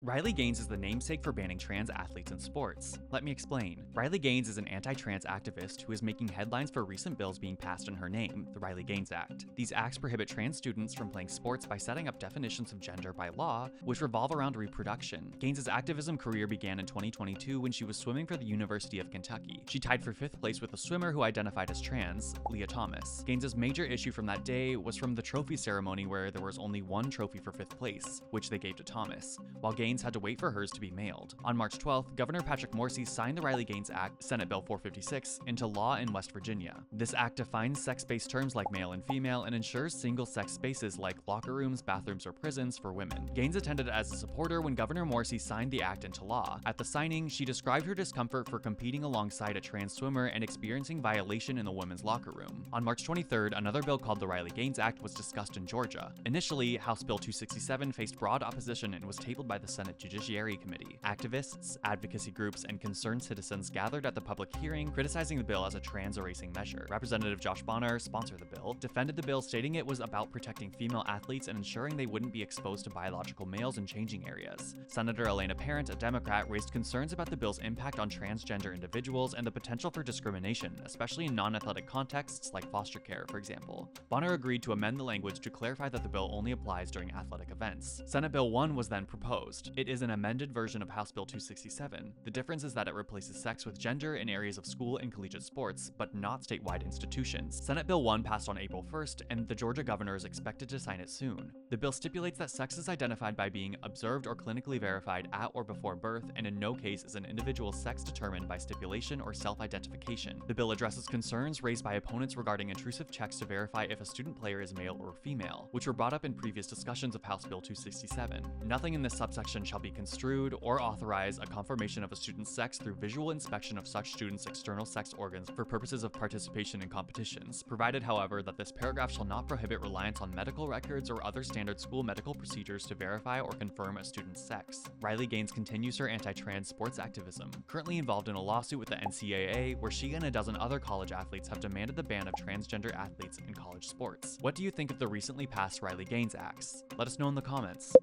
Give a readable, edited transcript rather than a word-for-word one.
Riley Gaines is the namesake for banning trans athletes in sports. Let me explain. Riley Gaines is an anti-trans activist who is making headlines for recent bills being passed in her name, the Riley Gaines Act. These acts prohibit trans students from playing sports by setting up definitions of gender by law, which revolve around reproduction. Gaines' activism career began in 2022 when she was swimming for the University of Kentucky. She tied for 5th place with a swimmer who identified as trans, Lia Thomas. Gaines' major issue from that day was from the trophy ceremony where there was only one trophy for 5th place, which they gave to Thomas, while Gaines had to wait for hers to be mailed. On March 12th, Governor Patrick Morrisey signed the Riley Gaines Act, Senate Bill 456, into law in West Virginia. This act defines sex-based terms like male and female and ensures single-sex spaces like locker rooms, bathrooms, or prisons for women. Gaines attended as a supporter when Governor Morrisey signed the act into law. At the signing, she described her discomfort for competing alongside a trans swimmer and experiencing violation in the women's locker room. On March 23rd, another bill called the Riley Gaines Act was discussed in Georgia. Initially, House Bill 267 faced broad opposition and was tabled by the Senate Judiciary Committee. Activists, advocacy groups, and concerned citizens gathered at the public hearing, criticizing the bill as a trans-erasing measure. Representative Josh Bonner, sponsor of the bill, defended the bill, stating it was about protecting female athletes and ensuring they wouldn't be exposed to biological males in changing areas. Senator Elena Parent, a Democrat, raised concerns about the bill's impact on transgender individuals and the potential for discrimination, especially in non-athletic contexts like foster care, for example. Bonner agreed to amend the language to clarify that the bill only applies during athletic events. Senate Bill 1 was then proposed. It is an amended version of House Bill 267. The difference is that it replaces sex with gender in areas of school and collegiate sports, but not statewide institutions. Senate Bill 1 passed on April 1st, and the Georgia governor is expected to sign it soon. The bill stipulates that sex is identified by being observed or clinically verified at or before birth, and in no case is an individual's sex determined by stipulation or self-identification. The bill addresses concerns raised by opponents regarding intrusive checks to verify if a student player is male or female, which were brought up in previous discussions of House Bill 267. Nothing in this subsection shall be construed or authorize a confirmation of a student's sex through visual inspection of such student's external sex organs for purposes of participation in competitions, provided, however, that this paragraph shall not prohibit reliance on medical records or other standard school medical procedures to verify or confirm a student's sex. Riley Gaines continues her anti-trans sports activism, currently involved in a lawsuit with the NCAA, where she and a dozen other college athletes have demanded the ban of transgender athletes in college sports. What do you think of the recently passed Riley Gaines acts? Let us know in the comments.